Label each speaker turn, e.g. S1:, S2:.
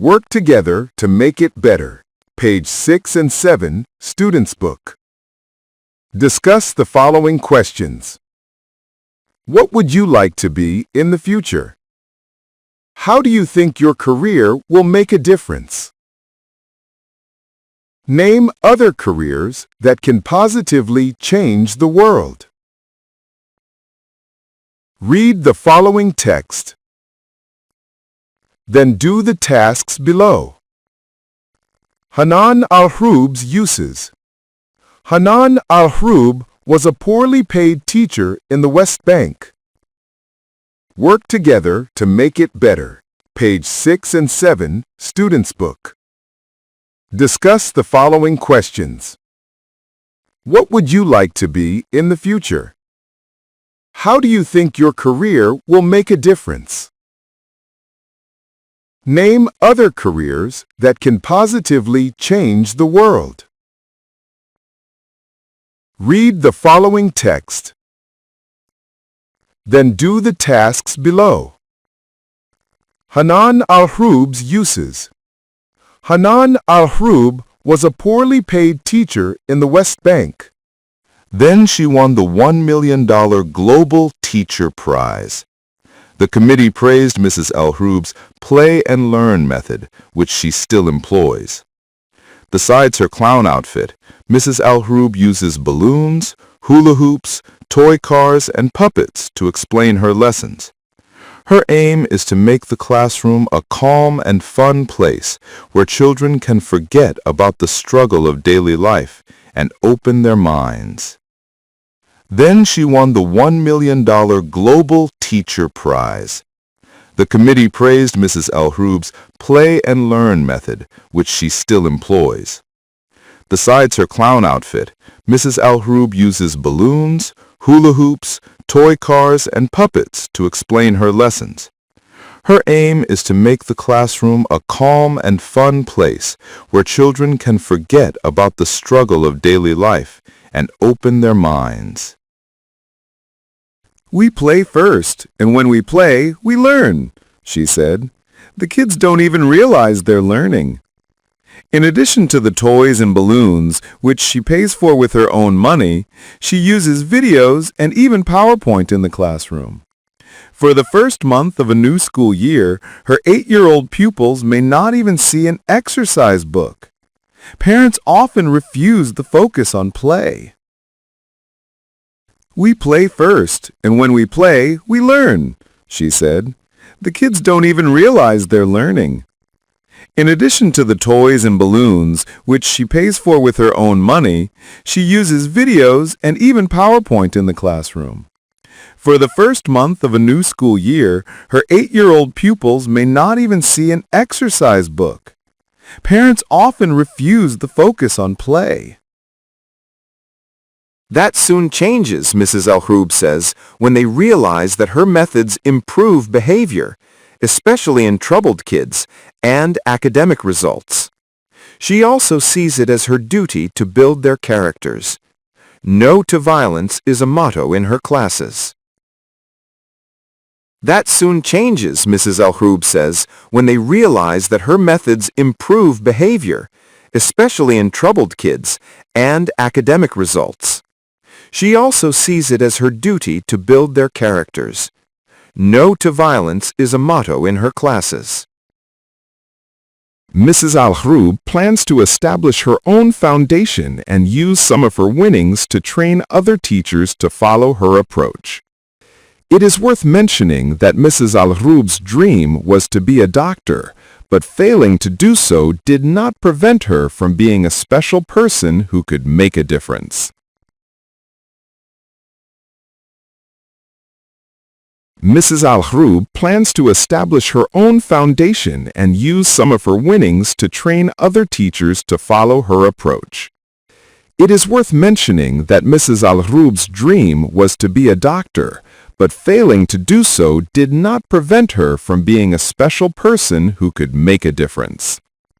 S1: Work together to make it better. Page 6 and 7, Student's Book. Discuss the following questions. What would you like to be in the future? How do you think your career will make a difference? Name other careers that can positively change the world. Read the following text. Then do the tasks below. Hanan al-Hrub's uses. Hanan al-Hrub was a poorly paid teacher in the West Bank. Work together to make it better. Page 6 and 7, Student's Book. Discuss the following questions. What would you like to be in the future? How do you think your career will make a difference? Name other careers that can positively change the world. Read the following text. Then do the tasks below. Hanan al-Hrub's uses. Hanan al-Hrub was a poorly paid teacher in the West Bank. Then she won the $1 million Global Teacher Prize. The committee praised Mrs. al-Hrub's play and learn method, which she still employs. Besides her clown outfit, Mrs. al-Hrub uses balloons, hula hoops, toy cars, and puppets to explain her lessons. Her aim is to make the classroom a calm and fun place where children can forget about the struggle of daily life and open their minds. Then she won the $1 million Global Teacher Prize. The committee praised Mrs. al-Hrub's play and learn method, which she still employs. Besides her clown outfit, Mrs. al-Hrub uses balloons, hula hoops, toy cars, and puppets to explain her lessons. Her aim is to make the classroom a calm and fun place where children can forget about the struggle of daily life and open their minds.
S2: We play first, and when we play, we learn, she said. The kids don't even realize they're learning. In addition to the toys and balloons, which she pays for with her own money, she uses videos and even PowerPoint in the classroom. For the first month of a new school year, her 8-year-old pupils may not even see an exercise book. Parents often refuse the focus on play. We play first, and when we play, we learn, she said. The kids don't even realize they're learning. In addition to the toys and balloons, which she pays for with her own money, she uses videos and even PowerPoint in the classroom. For the first month of a new school year, her 8-year-old pupils may not even see an exercise book. Parents often refuse the focus on play.
S3: That soon changes, Mrs. al-Hrub says, when they realize that her methods improve behavior, especially in troubled kids, and academic results. She also sees it as her duty to build their characters. No to violence is a motto in her classes. That soon changes, Mrs. al-Hrub says, when they realize that her methods improve behavior, especially in troubled kids, and academic results. She also sees it as her duty to build their characters. No to violence is a motto in her classes.
S1: Mrs. al-Hrub plans to establish her own foundation and use some of her winnings to train other teachers to follow her approach. It is worth mentioning that Mrs. al-Hrub's dream was to be a doctor, but failing to do so did not prevent her from being a special person who could make a difference. Mrs. al-Hrub plans to establish her own foundation and use some of her winnings to train other teachers to follow her approach. It is worth mentioning that Mrs. al-Hrub's dream was to be a doctor, but failing to do so did not prevent her from being a special person who could make a difference.